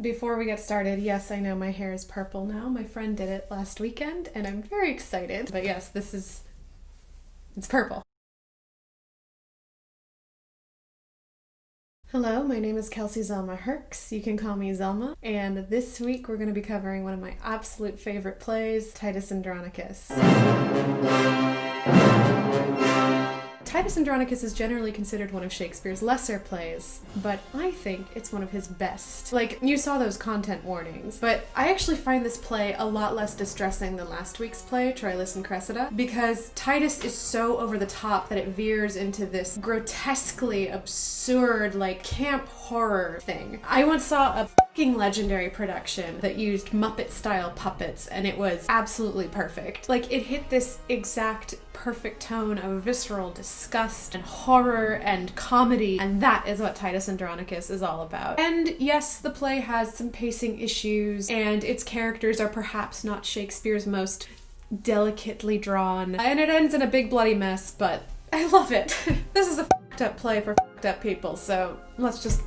Before we get started, yes, I know my hair is purple now. My friend did it last weekend, and I'm very excited. But yes, it's purple. Hello, my name is Kelsey Zelma Herx. You can call me Zelma. And this week we're going to be covering one of my absolute favorite plays, Titus Andronicus. Titus Andronicus is generally considered one of Shakespeare's lesser plays, but I think it's one of his best. Like, you saw those content warnings, but I actually find this play a lot less distressing than last week's play, Troilus and Cressida, because Titus is so over the top that it veers into this grotesquely absurd, like, camp horror thing. I once saw a fucking legendary production that used Muppet-style puppets, and it was absolutely perfect. Like, it hit this exact perfect tone of visceral disgust and horror and comedy, and that is what Titus Andronicus is all about. And yes, the play has some pacing issues, and its characters are perhaps not Shakespeare's most delicately drawn, and it ends in a big bloody mess, but I love it. This is a fucked up play for fucked up people, so let's just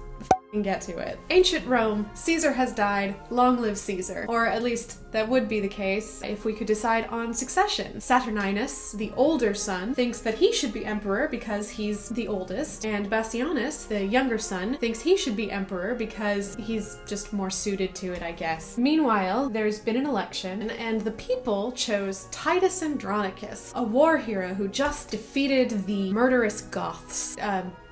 get to it. Ancient Rome, Caesar has died, long live Caesar. Or at least that would be the case if we could decide on succession. Saturninus, the older son, thinks that he should be emperor because he's the oldest, and Bassianus, the younger son, thinks he should be emperor because he's just more suited to it, I guess. Meanwhile, there's been an election, and the people chose Titus Andronicus, a war hero who just defeated the murderous Goths,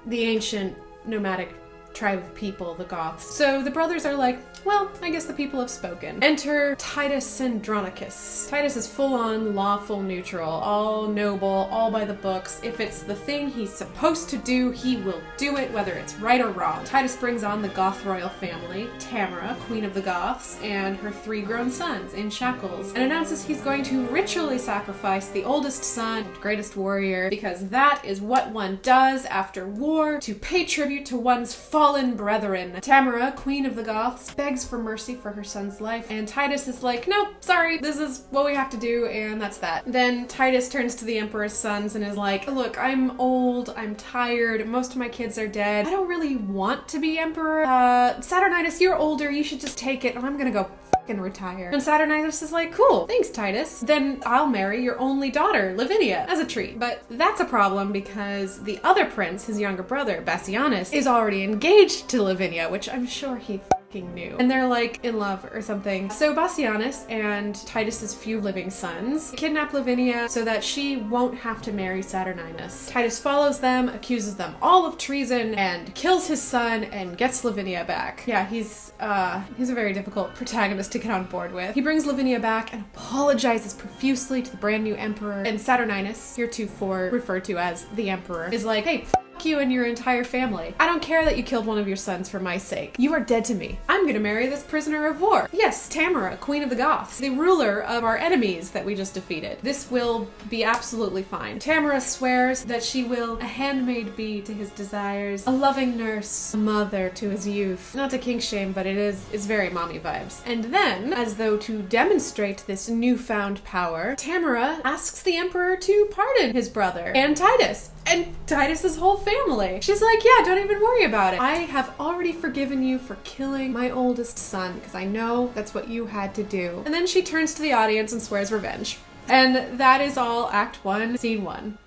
the ancient nomadic tribe of people, the Goths. So the brothers are like, well, I guess the people have spoken. Enter Titus Andronicus. Titus is full-on lawful neutral, all noble, all by the books. If it's the thing he's supposed to do, he will do it, whether it's right or wrong. Titus brings on the Goth royal family, Tamara, queen of the Goths, and her 3 grown sons in shackles, and announces he's going to ritually sacrifice the oldest son, greatest warrior, because that is what one does after war, to pay tribute to one's fallen brethren. Tamara, queen of the Goths, begs for mercy for her son's life, and Titus is like, nope, sorry, this is what we have to do, and that's that. Then Titus turns to the emperor's sons and is like, look, I'm old, I'm tired, most of my kids are dead, I don't really want to be emperor. Saturninus, you're older, you should just take it, and I'm gonna go fucking retire. And Saturninus is like, cool, thanks Titus, then I'll marry your only daughter, Lavinia, as a treat. But that's a problem because the other prince, his younger brother, Bassianus, is already engaged to Lavinia, which I'm sure he knew. And they're like in love or something. So Bassianus and Titus's few living sons kidnap Lavinia so that she won't have to marry Saturninus. Titus follows them, accuses them all of treason, and kills his son and gets Lavinia back. Yeah, he's a very difficult protagonist to get on board with. He brings Lavinia back and apologizes profusely to the brand new emperor, and Saturninus, heretofore referred to as the emperor, is like, hey, you and your entire family. I don't care that you killed one of your sons for my sake. You are dead to me. I'm gonna marry this prisoner of war. Yes, Tamara, queen of the Goths, the ruler of our enemies that we just defeated. This will be absolutely fine. Tamara swears that she will a handmaid be to his desires, a loving nurse, a mother to his youth. Not to kink shame, but it's very mommy vibes. And then, as though to demonstrate this newfound power, Tamara asks the emperor to pardon his brother and Titus. And Titus's whole family. She's like, yeah, don't even worry about it. I have already forgiven you for killing my oldest son because I know that's what you had to do. And then she turns to the audience and swears revenge. And that is all Act 1, Scene 1.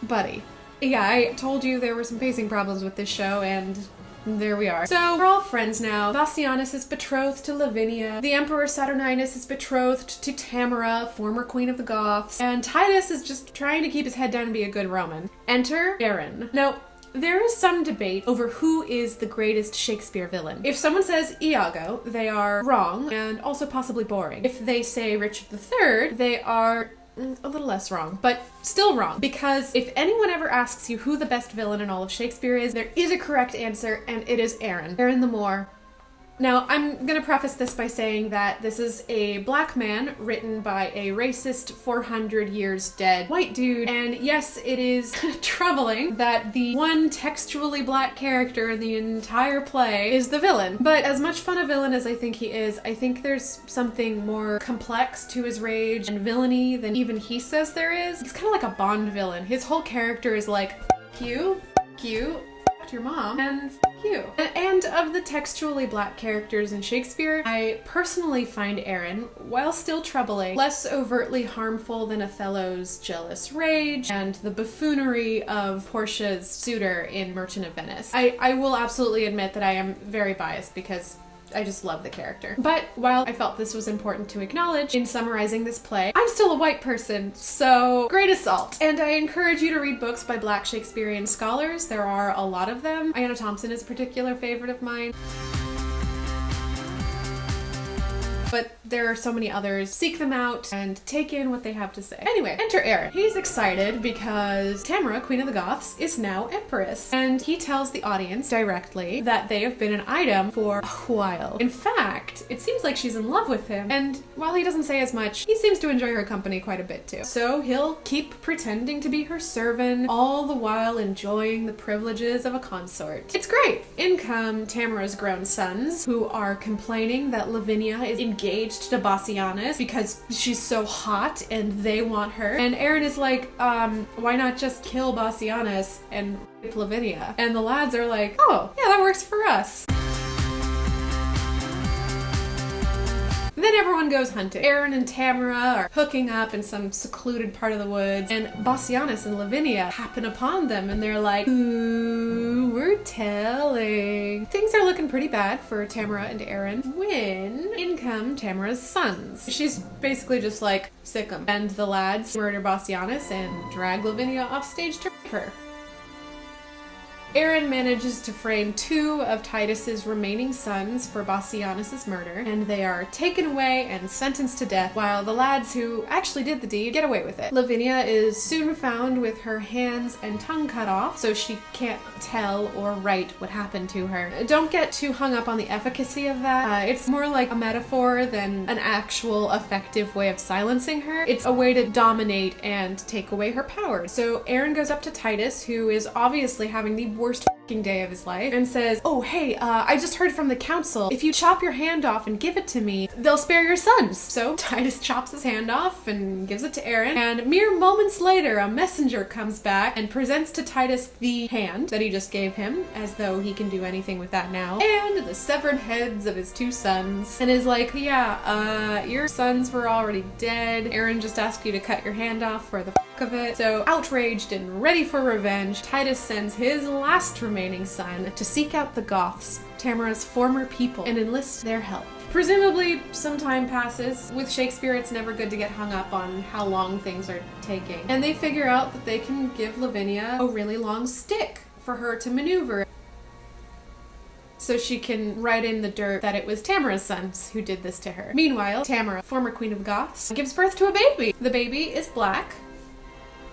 Buddy. Yeah, I told you there were some pacing problems with this show, and there we are. So we're all friends now. Bassianus is betrothed to Lavinia. The Emperor Saturninus is betrothed to Tamara, former queen of the Goths. And Titus is just trying to keep his head down and be a good Roman. Enter Aaron. Now, there is some debate over who is the greatest Shakespeare villain. If someone says Iago, they are wrong and also possibly boring. If they say Richard III, they are a little less wrong, but still wrong, because if anyone ever asks you who the best villain in all of Shakespeare is, there is a correct answer, and it is Aaron. Aaron the Moor. Now, I'm gonna preface this by saying that this is a black man written by a racist 400 years dead white dude, and yes, it is troubling that the one textually black character in the entire play is the villain. But as much fun a villain as I think he is, I think there's something more complex to his rage and villainy than even he says there is. He's kind of like a Bond villain. His whole character is like, fuck you, respect your mom, and you. And of the textually black characters in Shakespeare, I personally find Aaron, while still troubling, less overtly harmful than Othello's jealous rage and the buffoonery of Portia's suitor in Merchant of Venice. I will absolutely admit that I am very biased because I just love the character. But while I felt this was important to acknowledge in summarizing this play, I'm still a white person, so great assault. And I encourage you to read books by Black Shakespearean scholars. There are a lot of them. Anna Thompson is a particular favorite of mine. But there are so many others. Seek them out and take in what they have to say. Anyway, enter Aaron. He's excited because Tamara, Queen of the Goths, is now Empress. And he tells the audience directly that they have been an item for a while. In fact, it seems like she's in love with him. And while he doesn't say as much, he seems to enjoy her company quite a bit too. So he'll keep pretending to be her servant, all the while enjoying the privileges of a consort. It's great. In come Tamara's grown sons, who are complaining that Lavinia is engaged to Bassianus because she's so hot and they want her. And Aaron is like, why not just kill Bassianus and rape Lavinia? And the lads are like, oh, yeah, that works for us. Then everyone goes hunting. Aaron and Tamara are hooking up in some secluded part of the woods, and Bassianus and Lavinia happen upon them, and they're like, ooh, we're telling. Things are looking pretty bad for Tamara and Aaron when in come Tamara's sons. She's basically just like, sick 'em. And the lads murder Bassianus and drag Lavinia off stage to rape her. Aaron manages to frame 2 of Titus's remaining sons for Bassianus' murder, and they are taken away and sentenced to death, while the lads who actually did the deed get away with it. Lavinia is soon found with her hands and tongue cut off, so she can't tell or write what happened to her. Don't get too hung up on the efficacy of that. It's more like a metaphor than an actual effective way of silencing her. It's a way to dominate and take away her power. So Aaron goes up to Titus, who is obviously having the worst fucking day of his life, and says, oh hey, I just heard from the council, if you chop your hand off and give it to me, they'll spare your sons. So Titus chops his hand off and gives it to Aaron, and mere moments later a messenger comes back and presents to Titus the hand that he just gave him, as though he can do anything with that now, and the severed heads of his 2 sons, and is like, yeah, your sons were already dead. Aaron just asked you to cut your hand off for the of it. So outraged and ready for revenge, Titus sends his last remaining son to seek out the Goths, Tamara's former people, and enlist their help. Presumably, some time passes. With Shakespeare, it's never good to get hung up on how long things are taking. And they figure out that they can give Lavinia a really long stick for her to maneuver, so she can write in the dirt that it was Tamara's sons who did this to her. Meanwhile, Tamara, former Queen of the Goths, gives birth to a baby. The baby is black.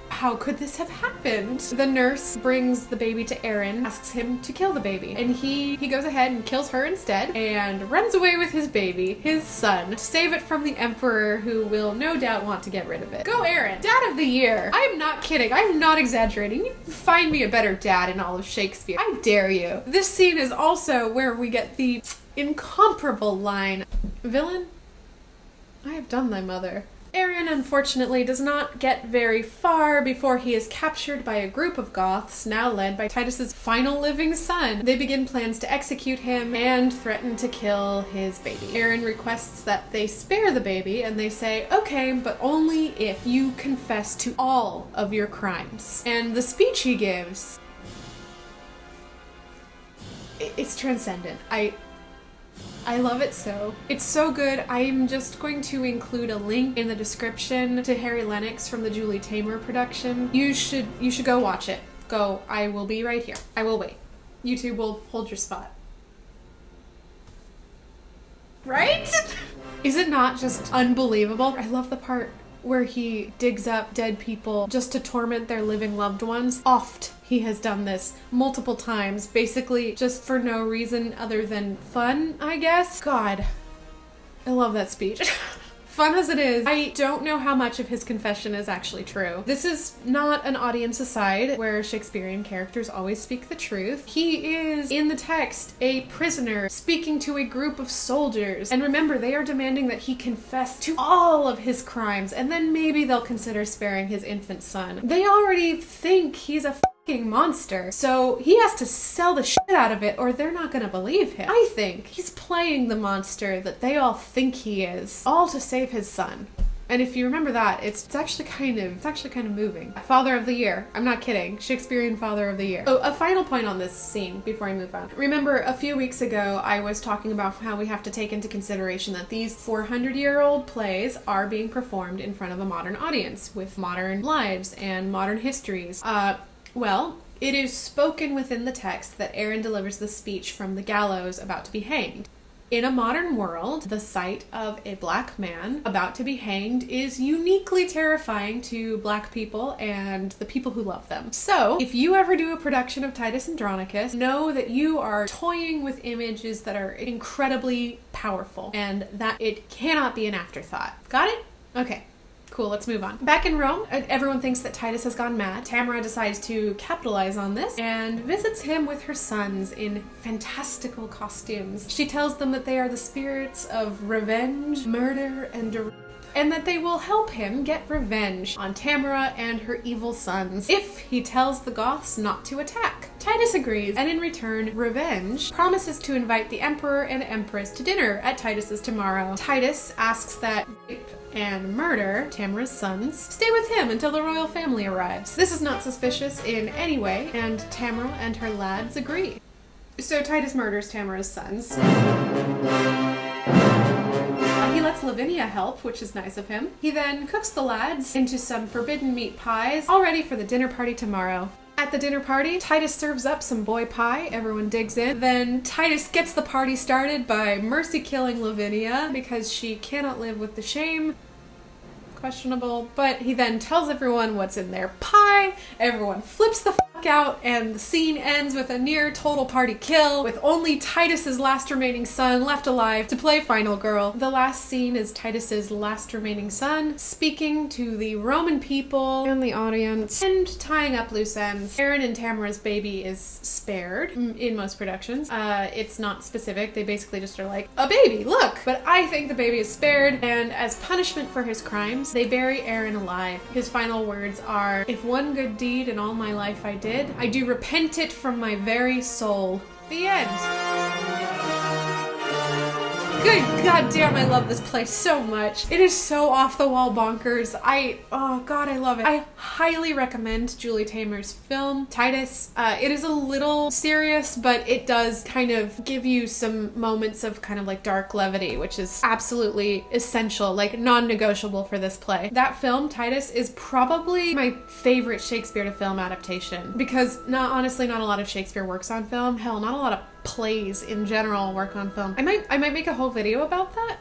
How could this have happened? The nurse brings the baby to Aaron, asks him to kill the baby, and he goes ahead and kills her instead and runs away with his baby, his son, to save it from the emperor, who will no doubt want to get rid of it. Go Aaron! Dad of the year! I'm not kidding, I'm not exaggerating. You find me a better dad in all of Shakespeare. I dare you. This scene is also where we get the incomparable line, villain, I have done thy mother. Aaron, unfortunately, does not get very far before he is captured by a group of Goths, now led by Titus's final living son. They begin plans to execute him and threaten to kill his baby. Aaron requests that they spare the baby, and they say, okay, but only if you confess to all of your crimes. And the speech he gives, it's transcendent. I love it so. It's so good. I'm just going to include a link in the description to Harry Lennox from the Julie Taymor production. You should go watch it. Go. I will be right here. I will wait. YouTube will hold your spot. Right? Is it not just unbelievable? I love the part where he digs up dead people just to torment their living loved ones. Oft he has done this multiple times, basically just for no reason other than fun, I guess. God, I love that speech. Fun as it is, I don't know how much of his confession is actually true. This is not an audience aside where Shakespearean characters always speak the truth. He is, in the text, a prisoner speaking to a group of soldiers. And remember, they are demanding that he confess to all of his crimes, and then maybe they'll consider sparing his infant son. They already think he's a fucking monster. So he has to sell the shit out of it or they're not gonna believe him. I think he's playing the monster that they all think he is, all to save his son. And if you remember that, it's actually kind of moving. Father of the Year. I'm not kidding. Shakespearean Father of the Year. Oh, a final point on this scene before I move on. Remember, a few weeks ago, I was talking about how we have to take into consideration that these 400-year-old plays are being performed in front of a modern audience with modern lives and modern histories. Well, it is spoken within the text that Aaron delivers the speech from the gallows about to be hanged. In a modern world, the sight of a black man about to be hanged is uniquely terrifying to black people and the people who love them. So, if you ever do a production of Titus Andronicus, know that you are toying with images that are incredibly powerful and that it cannot be an afterthought. Got it? Okay. Cool, let's move on. Back in Rome, everyone thinks that Titus has gone mad. Tamara decides to capitalize on this and visits him with her sons in fantastical costumes. She tells them that they are the spirits of revenge, murder, and that they will help him get revenge on Tamara and her evil sons if he tells the Goths not to attack. Titus agrees, and in return, Revenge promises to invite the Emperor and Empress to dinner at Titus's tomorrow. Titus asks that Rape and Murder, Tamara's sons, stay with him until the royal family arrives. This is not suspicious in any way, and Tamara and her lads agree. So Titus murders Tamara's sons. He lets Lavinia help, which is nice of him. He then cooks the lads into some forbidden meat pies, all ready for the dinner party tomorrow. At the dinner party, Titus serves up some boy pie, everyone digs in. Then Titus gets the party started by mercy killing Lavinia because she cannot live with the shame. Questionable, but he then tells everyone what's in their pie, everyone flips the fuck out, and the scene ends with a near total party kill, with only Titus's last remaining son left alive to play final girl. The last scene is Titus's last remaining son speaking to the Roman people and the audience and tying up loose ends. Aaron and Tamara's baby is spared in most productions. It's not specific, they basically just are like, a baby, look! But I think the baby is spared, and as punishment for his crimes, they bury Aaron alive. His final words are, "If one good deed in all my life I did, I do repent it from my very soul." The end. Good goddamn, I love this play so much. It is so off the wall bonkers. Oh god, I love it. I highly recommend Julie Taymor's film, Titus. It is a little serious, but it does kind of give you some moments of kind of like dark levity, which is absolutely essential, like non-negotiable for this play. That film, Titus, is probably my favorite Shakespeare to film adaptation because honestly, not a lot of Shakespeare works on film. Hell, not a lot of plays in general work on film. I might make a whole video about that.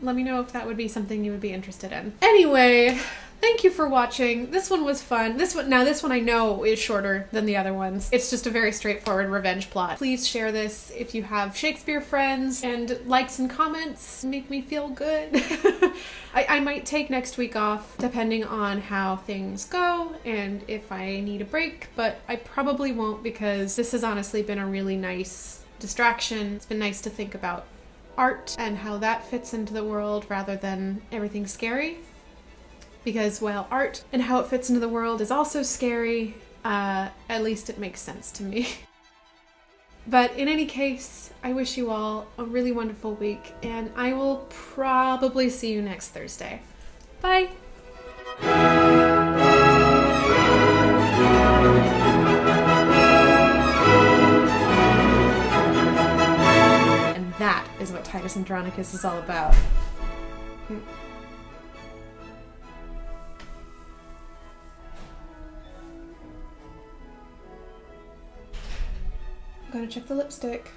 Let me know if that would be something you would be interested in. Anyway, thank you for watching. This one was fun. This one I know is shorter than the other ones. It's just a very straightforward revenge plot. Please share this if you have Shakespeare friends, and likes and comments make me feel good. I might take next week off depending on how things go and if I need a break, but I probably won't because this has honestly been a really nice distraction. It's been nice to think about art and how that fits into the world rather than everything scary. Because while art and how it fits into the world is also scary, at least it makes sense to me. But in any case, I wish you all a really wonderful week, and I will probably see you next Thursday. Bye! And that is what Titus Andronicus is all about. Gotta check the lipstick.